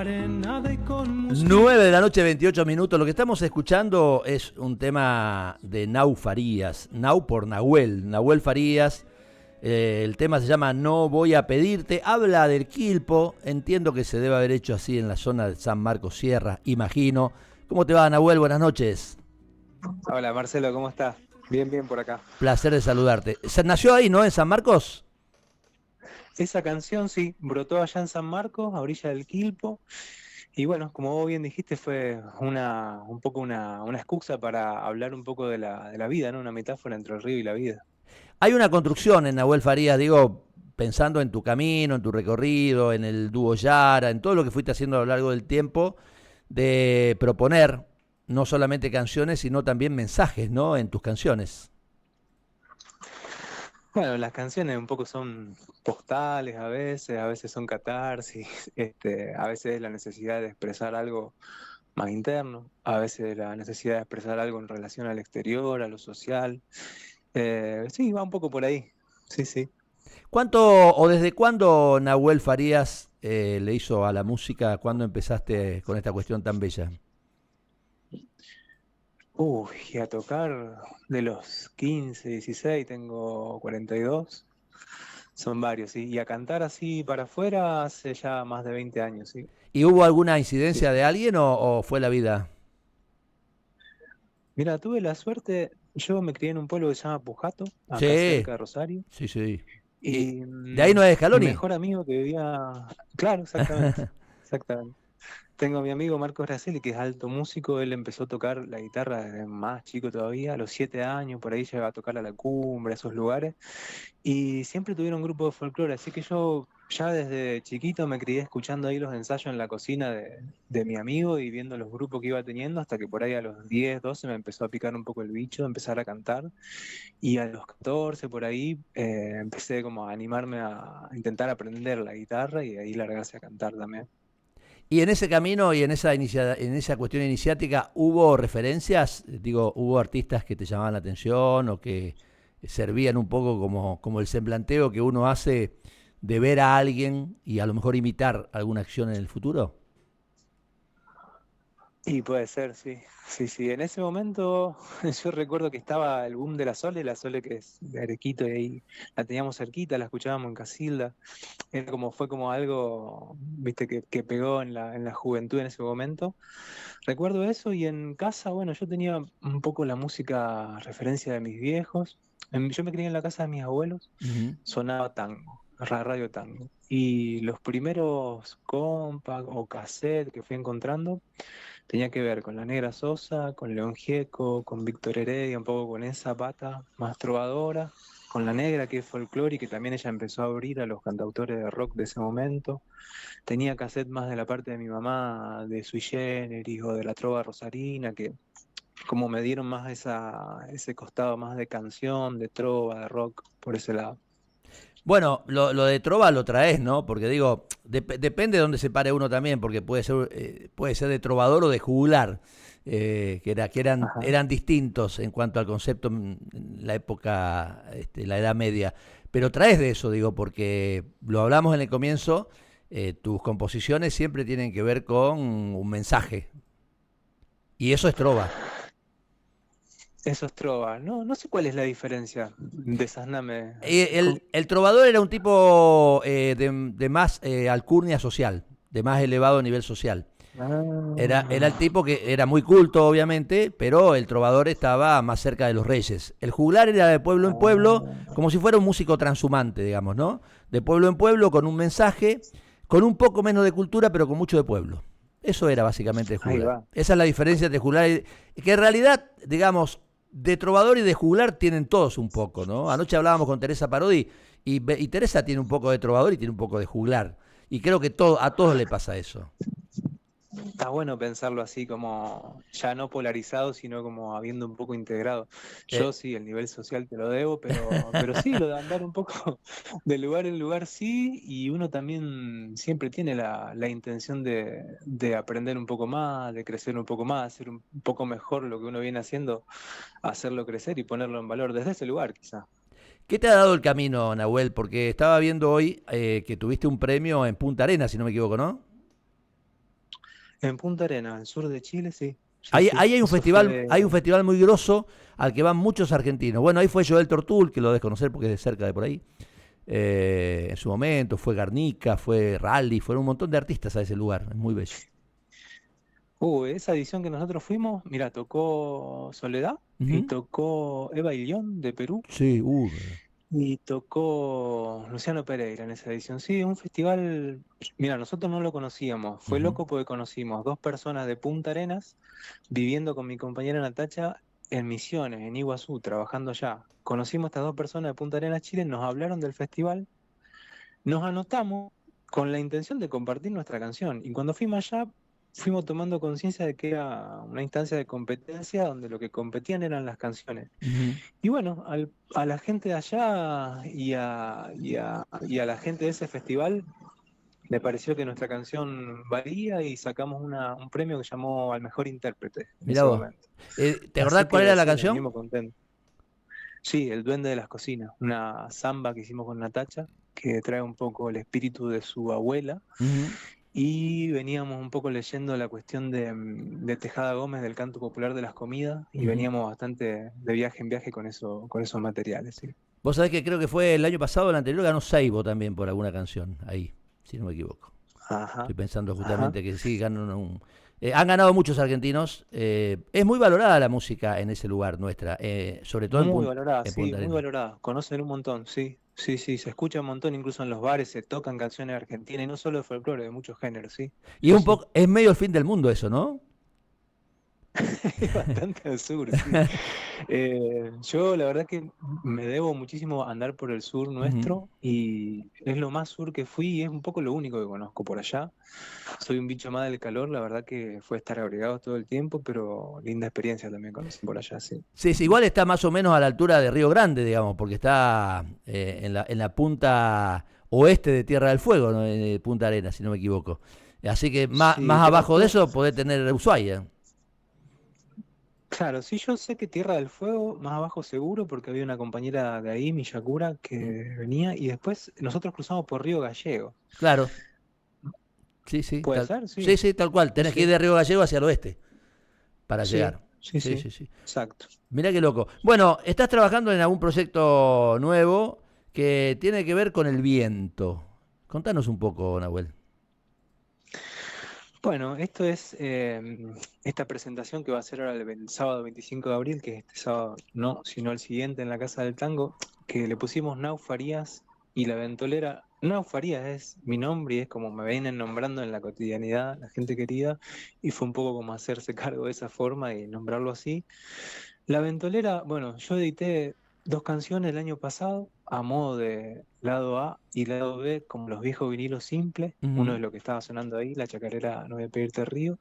arena y con música. 9 de la noche, 28 minutos. Lo que estamos escuchando es un tema de Nau Farías. Nau por Nahuel. Nahuel Farías. El tema se llama No voy a pedirte. Habla del Quilpo. Entiendo que se debe haber hecho así en la zona de San Marcos Sierra, imagino. ¿Cómo te va, Nahuel? Buenas noches. Hola Marcelo, ¿cómo estás? Bien, bien por acá. Placer de saludarte. ¿Se nació ahí, no? ¿En San Marcos? Esa canción sí, brotó allá en San Marcos, a orilla del Quilpo. Y bueno, como vos bien dijiste, fue un poco una excusa para hablar un poco de la vida, ¿no? Una metáfora entre el río y la vida. Hay una construcción en Nahuel Farías, digo, pensando en tu camino, en tu recorrido, en el dúo Yara, en todo lo que fuiste haciendo a lo largo del tiempo, de proponer no solamente canciones, sino también mensajes, ¿no? En tus canciones. Bueno, las canciones un poco son postales a veces son catarsis, a veces es la necesidad de expresar algo más interno, a veces la necesidad de expresar algo en relación al exterior, a lo social. Sí, va un poco por ahí. Sí, sí. ¿Cuánto o desde cuándo Nahuel Farías le hizo a la música? ¿Cuándo empezaste con esta cuestión tan bella? Y a tocar de los 15, 16, tengo 42, son varios, ¿sí? Y a cantar así para afuera hace ya más de 20 años, ¿sí? ¿Y hubo alguna Sí. incidencia de alguien o fue la vida? Mira, tuve la suerte, yo me crié en un pueblo que se llama Pujato, acá Sí, cerca de Rosario, sí, sí. ¿Y y de ahí no es mi Scaloni? mejor amigo que vivía, claro, exactamente, exactamente. Tengo a mi amigo Marcos Graceli, que es alto músico. Él empezó a tocar la guitarra desde más chico todavía, a los 7 años, por ahí llegaba a tocar a la cumbre, a esos lugares. Y siempre tuvieron un grupo de folclore, así que yo ya desde chiquito me crié escuchando ahí los ensayos en la cocina de mi amigo y viendo los grupos que iba teniendo, hasta que por ahí a los 10 12 me empezó a picar un poco el bicho, empezar a cantar. Y a los 14 por ahí empecé como a animarme a intentar aprender la guitarra y ahí largarse a cantar también. Y en ese camino y en esa cuestión iniciática, ¿hubo referencias? Digo, ¿hubo artistas que te llamaban la atención o que servían un poco como el semblanteo que uno hace de ver a alguien y a lo mejor imitar alguna acción en el futuro? Y puede ser, sí. Sí, sí. En ese momento yo recuerdo que estaba el boom de la Sole que es de Arequito y ahí la teníamos cerquita, la escuchábamos en Casilda. Fue como algo, viste, que pegó en la juventud en ese momento. Recuerdo eso y en casa, bueno, yo tenía un poco la música referencia de mis viejos. Yo me crié en la casa de mis abuelos, Ujú. sonaba tango, radio tango. Y los primeros compact o cassette que fui encontrando tenía que ver con la Negra Sosa, con León Gieco, con Víctor Heredia, un poco con esa pata más trovadora, con la Negra que es folclore y que también ella empezó a abrir a los cantautores de rock de ese momento. Tenía cassette más de la parte de mi mamá, de Sui Generis o de la trova rosarina, que como me dieron más ese costado más de canción, de trova, de rock, por ese lado. Bueno, lo de trova lo traes, ¿no? Porque digo, depende de dónde se pare uno también, porque puede ser de trovador o de jugular, Ajá. eran distintos en cuanto al concepto en la época, la Edad Media. Pero traes de eso, digo, porque lo hablamos en el comienzo, tus composiciones siempre tienen que ver con un mensaje, y eso es trova. Eso es trova. No, no sé cuál es la diferencia. Desasname. El trovador era un tipo de más alcurnia social, de más elevado nivel social. Era el Ah, tipo que era muy culto, obviamente, pero el trovador estaba más cerca de los reyes. El juglar era de pueblo en pueblo, ah, como si fuera un músico transhumante, digamos, ¿no? De pueblo en pueblo, con un mensaje, con un poco menos de cultura, pero con mucho de pueblo. Eso era básicamente el ahí juglar. va. Esa es la diferencia entre juglar y... Que en realidad, digamos, de trovador y de juglar tienen todos un poco, ¿no? Anoche hablábamos con Teresa Parodi y Teresa tiene un poco de trovador y tiene un poco de juglar. Y creo que a todos le pasa eso. Está bueno pensarlo así como ya no polarizado, sino como habiendo un poco integrado. Yo Eh, sí, el nivel social te lo debo, pero sí, lo de andar un poco de lugar en lugar sí, y uno también siempre tiene la intención de aprender un poco más, de crecer un poco más, hacer un poco mejor lo que uno viene haciendo, hacerlo crecer y ponerlo en valor desde ese lugar, quizá. ¿Qué te ha dado el camino, Nahuel? Porque estaba viendo hoy que tuviste un premio en Punta Arenas, si no me equivoco, ¿no? En Punta Arenas, al sur de Chile, sí. Sí, Ahí, sí. ahí Eso hay un fue. festival muy grosso al que van muchos argentinos. Bueno, ahí fue Joel Tortul, que lo debes conocer porque es de cerca de por ahí. En su momento, fue Garnica, fue Rally, fueron un montón de artistas a ese lugar, es muy bello. Esa edición que nosotros fuimos, mira, tocó Soledad y Ujú. tocó Eva Ilión de Perú Sí, y tocó Luciano Pereira en esa edición. Sí, un festival, mira, nosotros no lo conocíamos, fue ujú, loco porque conocimos dos personas de Punta Arenas viviendo con mi compañera Natacha en Misiones, en Iguazú, trabajando allá. Conocimos a estas dos personas de Punta Arenas, Chile, nos hablaron del festival, nos anotamos con la intención de compartir nuestra canción. Y cuando fuimos allá, fuimos tomando conciencia de que era una instancia de competencia donde lo que competían eran las canciones. ujú. Y bueno, a la gente de allá y a la gente de ese festival le pareció que nuestra canción valía y sacamos un premio que llamó al mejor intérprete en Mirá ese vos. momento. ¿Te acordás Así cuál que era la sí, canción? venimos contentos. Sí, El Duende de las Cocinas, una samba que hicimos con Natacha, que trae un poco el espíritu de su abuela. Ujú, Y veníamos un poco leyendo la cuestión de Tejada Gómez del canto popular de las comidas y ujú. veníamos bastante de viaje en viaje con eso, con esos materiales, sí. Vos sabés que creo que fue el año pasado, el anterior, ganó Saibo también por alguna canción, ahí, si no me equivoco. Ajá, Estoy pensando ajá. justamente que sí, han ganado muchos argentinos. Es muy valorada la música en ese lugar nuestra, sobre todo Muy valorada, En sí, Punta muy Arenas. valorada. Conocen un montón, sí. Sí, sí, se escucha un montón, incluso en los bares se tocan canciones argentinas y no solo de folclore, de muchos géneros, sí. Y es Sí, un sí. poco, es medio el fin del mundo eso, ¿no? Es bastante al sur, sí. Yo la verdad que me debo muchísimo a andar por el sur Ujú. nuestro y es lo más sur que fui y es un poco lo único que conozco por allá. Soy un bicho más del calor, la verdad que fue estar abrigado todo el tiempo, pero linda experiencia también conocí por allá, sí. Sí, sí, igual está más o menos a la altura de Río Grande, digamos, porque está en la punta oeste de Tierra del Fuego, ¿no? Punta Arenas, si no me equivoco. Así que Sí, más Tierra del abajo de Fuego. eso podés tener Ushuaia. Claro, sí, yo sé que Tierra del Fuego, más abajo seguro, porque había una compañera de ahí, Miyakura, que venía, y después nosotros cruzamos por Río Gallego. Claro, sí, sí, ¿Puede ser? sí, Sí, sí, tal cual. sí, Tenés que ir sí, de Río Gallego hacia el oeste para sí, llegar. sí, Sí, sí, sí, sí. exacto. Mirá qué loco. Bueno, estás trabajando en algún proyecto nuevo que tiene que ver con el viento. Contanos un poco, Nahuel. Bueno, esto es esta presentación que va a ser ahora el sábado 25 de abril, que es este sábado, no, sino el siguiente en la Casa del Tango, que le pusimos Nau Farías y la ventolera. Nau Farías es mi nombre y es como me vienen nombrando en la cotidianidad, la gente querida, y fue un poco como hacerse cargo de esa forma y nombrarlo así. La Ventolera, bueno, yo edité dos canciones el año pasado a modo de lado A y lado B, como los viejos vinilos simples. Uno Ujú. es lo que estaba sonando ahí, la chacarera No voy a pedirte río.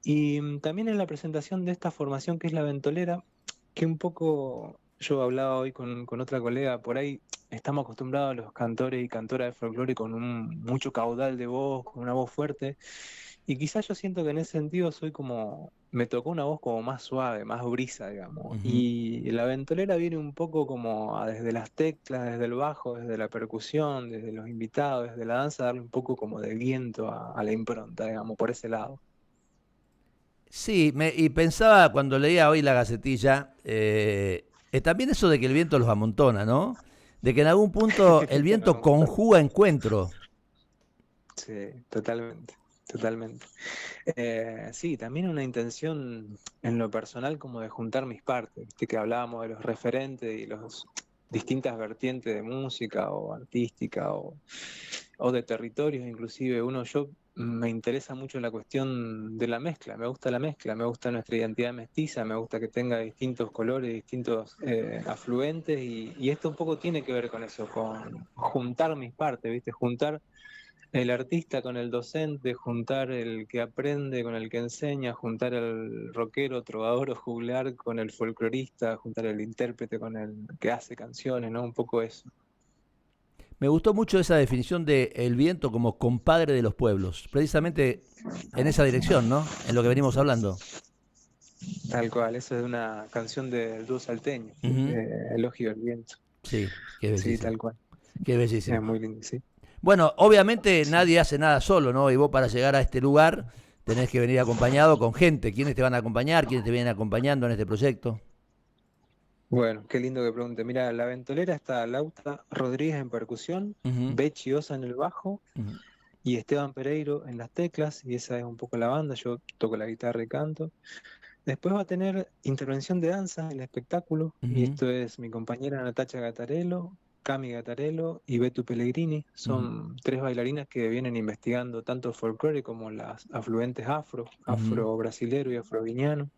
Y también en la presentación de esta formación que es La Ventolera, que un poco yo hablaba hoy con otra colega, por ahí estamos acostumbrados a los cantores y cantoras de folclore con mucho caudal de voz, con una voz fuerte. Y quizás yo siento que en ese sentido soy como, me tocó una voz como más suave, más brisa, digamos. Ujú. Y la ventolera viene un poco como desde las teclas, desde el bajo, desde la percusión, desde los invitados, desde la danza, darle un poco como de viento a la impronta, digamos, por ese lado. Sí, y pensaba cuando leía hoy la Gacetilla, también eso de que el viento los amontona, ¿no? De que en algún punto el Bueno, viento conjuga encuentro. sí, totalmente, totalmente. Sí, también una intención en lo personal como de juntar mis partes, viste que hablábamos de los referentes y los distintas vertientes de música o artística o de territorios, inclusive yo me interesa mucho la cuestión de la mezcla, me gusta la mezcla, me gusta nuestra identidad mestiza, me gusta que tenga distintos colores, distintos afluentes y esto un poco tiene que ver con eso, con juntar mis partes, viste, juntar el artista con el docente, juntar el que aprende con el que enseña, juntar el rockero, trovador o juglar con el folclorista, juntar el intérprete con el que hace canciones, ¿no? Un poco eso. Me gustó mucho esa definición de el viento como compadre de los pueblos, precisamente en esa dirección, ¿no? En lo que venimos hablando. Tal cual, eso es una canción del dúo salteño, Ujú. Elogio del Viento. Sí, qué Sí, bellísimo, tal cual. qué bellísimo. Es muy lindo, sí. Bueno, obviamente Sí. nadie hace nada solo, ¿no? Y vos para llegar a este lugar tenés que venir acompañado con gente. ¿Quiénes te van a acompañar? ¿Quiénes te vienen acompañando en este proyecto? Bueno, qué lindo que pregunte. Mira, la ventolera está Lauta Rodríguez en percusión, Ujú, Bechi Osa en el bajo ujú, y Esteban Pereiro en las teclas, y esa es un poco la banda, yo toco la guitarra y canto. Después va a tener intervención de danza en el espectáculo, y ujú, esto es mi compañera Natacha Gatarello, Cami Gatarello y Betu Pellegrini. ujú, Son tres bailarinas que vienen investigando tanto folclore como las afluentes ujú. afro-brasilero y afroviñano.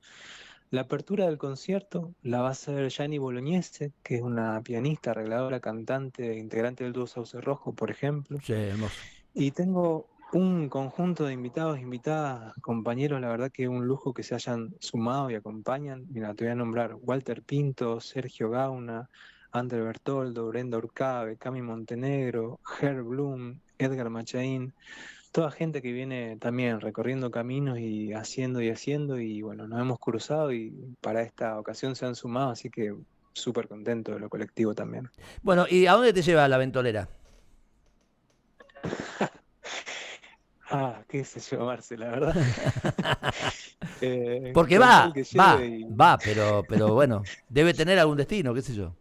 La apertura del concierto la va a hacer Gianni Bolognese, que es una pianista, arregladora, cantante, integrante del dúo Sauce Rojo, por ejemplo. Sí, hermoso. Y tengo un conjunto de invitados, invitadas, compañeros, la verdad que es un lujo que se hayan sumado y acompañan. Mira, te voy a nombrar Walter Pinto, Sergio Gauna, Ander Bertoldo, Brenda Urcabe, Cami Montenegro, Herb Bloom, Edgar Machain, toda gente que viene también recorriendo caminos y haciendo, y bueno, nos hemos cruzado y para esta ocasión se han sumado, así que súper contento de lo colectivo también. Bueno, ¿y a dónde te lleva la ventolera? Ah, qué sé yo, Marce, la verdad. Porque Con tal va, que lleve va, y va, pero bueno, debe tener algún destino, qué sé yo.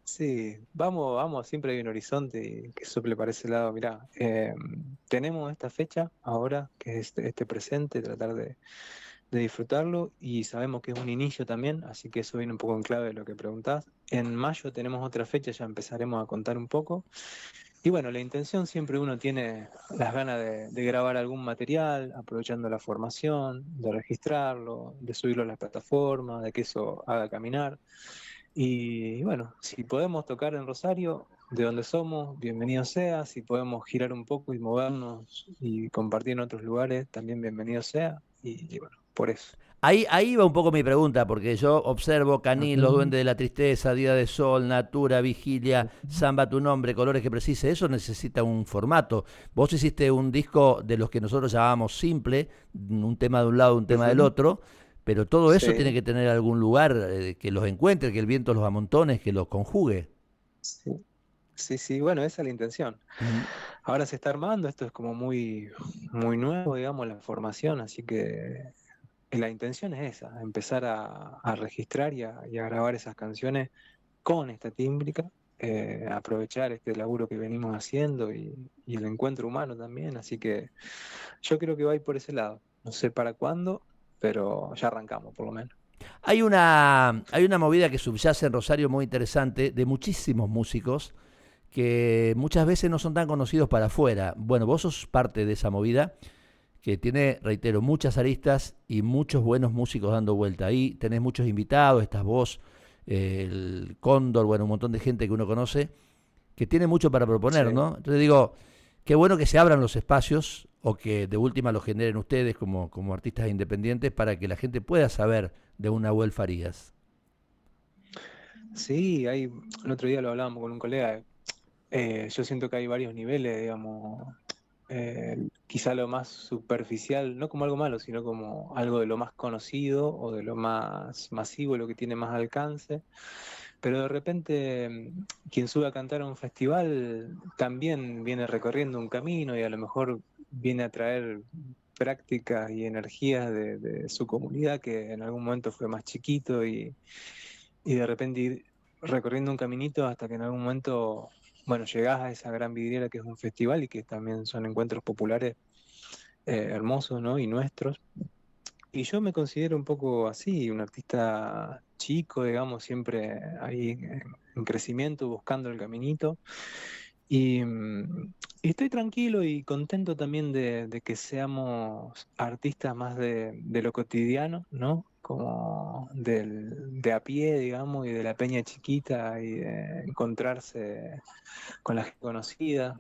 sí, vamos, siempre hay un horizonte y que suple para ese lado. Mirá, tenemos esta fecha ahora, que es este presente, tratar de disfrutarlo, y sabemos que es un inicio también, así que eso viene un poco en clave de lo que preguntás. En mayo tenemos otra fecha, ya empezaremos a contar un poco. Y bueno, la intención siempre uno tiene las ganas de grabar algún material, aprovechando la formación, de registrarlo, de subirlo a las plataformas, de que eso haga caminar. Y bueno, si podemos tocar en Rosario, de donde somos, bienvenido sea. Si podemos girar un poco y movernos y compartir en otros lugares, también bienvenido sea. Y bueno, por eso. Ahí va un poco mi pregunta, porque yo observo Canil, Los Ujú, Duendes de la Tristeza, Día de Sol, Natura, Vigilia, ujú, Samba tu nombre, Colores que precise, eso necesita un formato. Vos hiciste un disco de los que nosotros llamábamos simple, un tema de un lado, un tema del ujú. otro, pero todo eso tiene Sí, que tener algún lugar que los encuentre, que el viento los amontones, que los conjugue. sí, sí, sí, bueno, esa es la intención. Ujú. Ahora se está armando, esto es como muy, muy nuevo, digamos, la formación, así que la intención es esa, empezar a registrar y a grabar esas canciones con esta tímbrica, aprovechar este laburo que venimos haciendo y el encuentro humano también, así que yo creo que va a ir por ese lado. No sé para cuándo, pero ya arrancamos por lo menos. Hay una movida que subyace en Rosario muy interesante de muchísimos músicos que muchas veces no son tan conocidos para afuera. Bueno, vos sos parte de esa movida que tiene, reitero, muchas aristas y muchos buenos músicos dando vuelta. Ahí tenés muchos invitados, estás vos, el Cóndor, bueno, un montón de gente que uno conoce, que tiene mucho para proponer, Sí. ¿no? Entonces digo, qué bueno que se abran los espacios o que de última los generen ustedes como artistas independientes para que la gente pueda saber de un Nahuel Farías. Sí, el otro día lo hablábamos con un colega. Yo siento que hay varios niveles, digamos. Quizá lo más superficial, no como algo malo, sino como algo de lo más conocido o de lo más masivo, lo que tiene más alcance. Pero de repente, quien sube a cantar a un festival también viene recorriendo un camino y a lo mejor viene a traer prácticas y energías de su comunidad que en algún momento fue más chiquito, y de repente ir recorriendo un caminito hasta que en algún momento, bueno, llegás a esa gran vidriera que es un festival y que también son encuentros populares, hermosos, ¿no? Y nuestros. Y yo me considero un poco así, un artista chico, digamos, siempre ahí en crecimiento, buscando el caminito. Y, y estoy tranquilo y contento también de que seamos artistas más de lo cotidiano, ¿no? Como de a pie, digamos, y de la peña chiquita y de encontrarse con la gente conocida.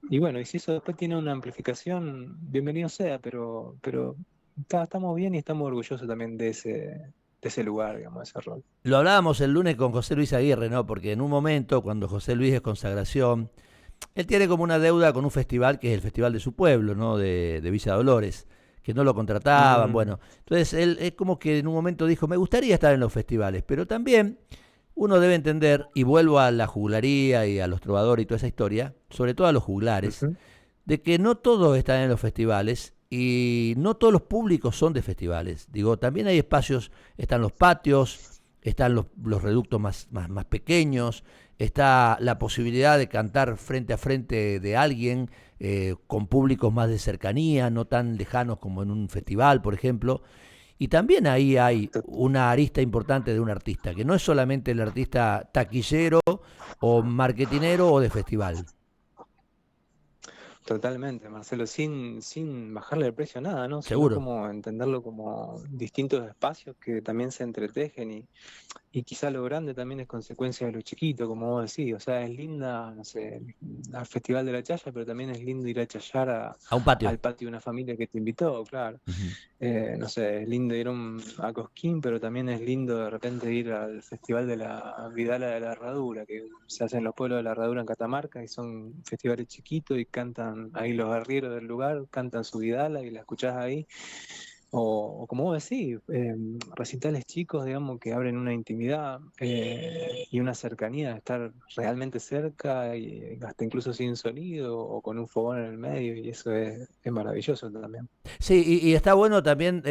Y bueno, y si eso después tiene una amplificación, bienvenido sea, pero estamos bien y estamos orgullosos también de ese lugar, digamos, de ese rol. Lo hablábamos el lunes con José Luis Aguirre, ¿no? Porque en un momento, cuando José Luis es consagración, él tiene como una deuda con un festival que es el festival de su pueblo, ¿no? De Villa Dolores, que no lo contrataban, Mm, bueno. Entonces él es como que en un momento dijo, me gustaría estar en los festivales, pero también uno debe entender, y vuelvo a la juglaría y a los trovadores y toda esa historia, sobre todo a los juglares, ujú, de que no todos están en los festivales y no todos los públicos son de festivales. Digo, también hay espacios, están los patios, están los reductos más pequeños, está la posibilidad de cantar frente a frente de alguien con públicos más de cercanía, no tan lejanos como en un festival, por ejemplo. Y también ahí hay una arista importante de un artista, que no es solamente el artista taquillero o marketinero o de festival. Totalmente, Marcelo, sin bajarle el precio a nada, ¿no? Sino Seguro. como entenderlo como distintos espacios que también se entretejen y quizá lo grande también es consecuencia de lo chiquito, como vos decís. O sea, es linda, no sé, al Festival de la Chaya, pero también es lindo ir a chayar A un patio. al patio de una familia que te invitó, claro. Ujú. No sé, es lindo ir a Cosquín, pero también es lindo de repente ir al Festival de la Vidala de la Herradura, que se hace en los pueblos de la Herradura en Catamarca, y son festivales chiquitos y cantan ahí los arrieros del lugar, cantan su Vidala y la escuchás ahí. O como vos decís, recitales chicos, digamos, que abren una intimidad y una cercanía de estar realmente cerca, y hasta incluso sin sonido o con un fogón en el medio, y eso es maravilloso también. Sí, y está bueno también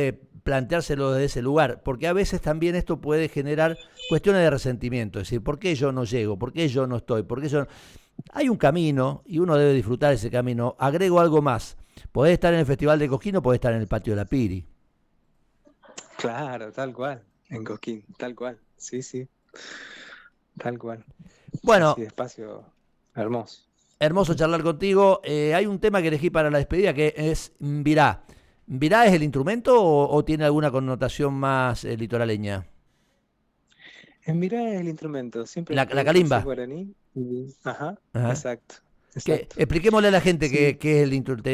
planteárselo desde ese lugar, porque a veces también esto puede generar cuestiones de resentimiento, es decir, ¿por qué yo no llego? ¿Por qué yo no estoy? ¿Por qué yo no? Hay un camino y uno debe disfrutar ese camino. Agrego algo más. Podés estar en el Festival de Cosquín o podés estar en el Patio de la Piri. Claro, tal cual, en Cosquín, tal cual, sí, sí, tal cual. Sí, Bueno, sí, espacio hermoso. hermoso charlar contigo. Hay un tema que elegí para la despedida que es Mbirá. ¿Mbirá es el instrumento o tiene alguna connotación más litoraleña? En Mirá el instrumento, siempre La estudié francés calimba. guaraní y... Ajá, Ajá. exacto, Que, exacto. expliquémosle a la gente Sí, qué es el instrumento.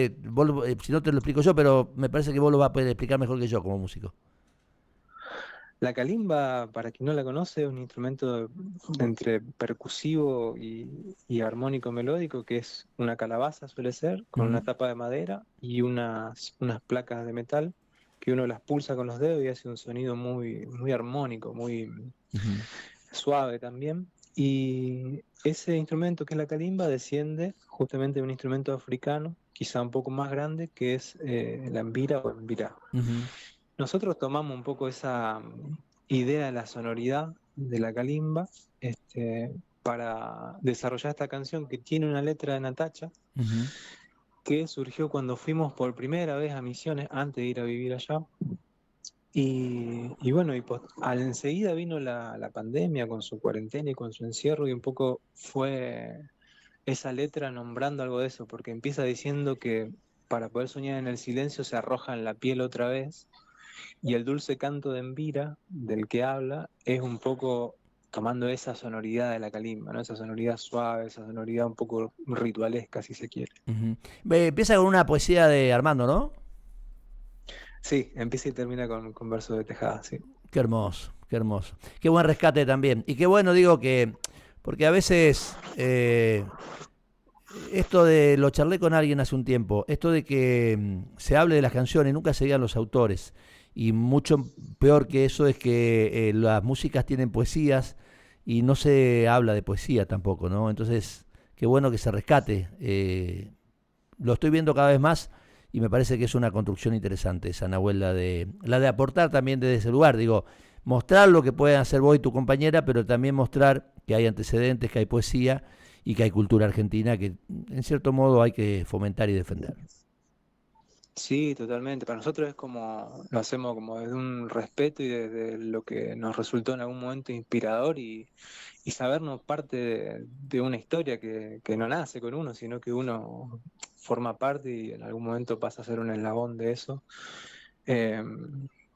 Si no te lo explico yo, pero me parece que vos lo vas a poder explicar mejor que yo como músico. la calimba, para quien no la conoce, es un instrumento entre percusivo y armónico melódico, que es una calabaza, suele ser, con Ujú, una tapa de madera y unas placas de metal que uno las pulsa con los dedos y hace un sonido muy, muy armónico, muy ujú, suave también. Y ese instrumento que es la calimba desciende justamente de un instrumento africano, quizá un poco más grande, que es la mbira o mbira. ujú, Nosotros tomamos un poco esa idea de la sonoridad de la calimba para desarrollar esta canción que tiene una letra de Natacha, ujú, que surgió cuando fuimos por primera vez a Misiones antes de ir a vivir allá. Y bueno, al enseguida vino la pandemia con su cuarentena y con su encierro, y un poco fue esa letra nombrando algo de eso, porque empieza diciendo que para poder soñar en el silencio se arroja en la piel otra vez, y el dulce canto de Envira, del que habla, es un poco tomando esa sonoridad de la calimba, ¿no? Esa sonoridad suave, esa sonoridad un poco ritualesca, si se quiere. ujú. Empieza con una poesía de Armando, ¿no? Sí, empieza y termina con versos de Tejada, sí. Qué hermoso, qué hermoso. Qué buen rescate también. Y qué bueno, digo que, porque a veces esto de, lo charlé con alguien hace un tiempo, esto de que se hable de las canciones y nunca se digan los autores. Y mucho peor que eso es que las músicas tienen poesías y no se habla de poesía tampoco, ¿no? Entonces, qué bueno que se rescate. Lo estoy viendo cada vez más y me parece que es una construcción interesante esa Nahuel, la de aportar también desde ese lugar. Digo, mostrar lo que pueden hacer vos y tu compañera, pero también mostrar que hay antecedentes, que hay poesía y que hay cultura argentina que en cierto modo hay que fomentar y defender. Sí, totalmente. Para nosotros es como, lo hacemos como desde un respeto y desde lo que nos resultó en algún momento inspirador, y sabernos parte de una historia que no nace con uno, sino que uno forma parte y en algún momento pasa a ser un eslabón de eso. Eh,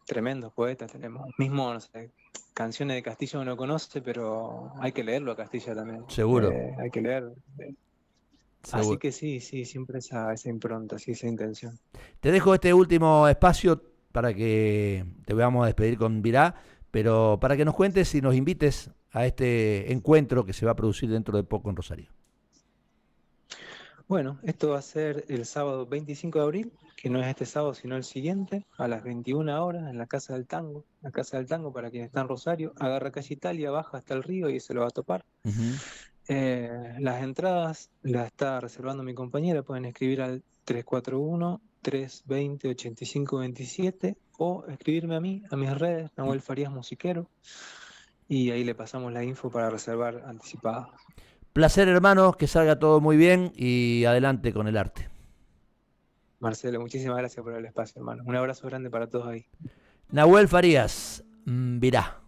Tremendos poetas tenemos. Mismo, no sé, canciones de Castillo uno conoce, pero hay que leerlo a Castillo también. Seguro, Hay que leer. Así seguro. que sí, sí, siempre esa impronta, sí, esa intención. Te dejo este último espacio para que te vamos a despedir con Virá, pero para que nos cuentes y nos invites a este encuentro que se va a producir dentro de poco en Rosario. Bueno, esto va a ser el sábado 25 de abril, que no es este sábado, sino el siguiente, a las 21 horas, en la Casa del Tango. La Casa del Tango, para quien está en Rosario, agarra calle Italia, baja hasta el río y se lo va a topar. Ujú. Las entradas las está reservando mi compañera, pueden escribir al 341-320-8527 o escribirme a mí, a mis redes, Nahuel Farías Musiquero, y ahí le pasamos la info para reservar anticipada. Placer, hermano, que salga todo muy bien y adelante con el arte. Marcelo, muchísimas gracias por el espacio, hermano. Un abrazo grande para todos ahí. Nahuel Farías, Virá.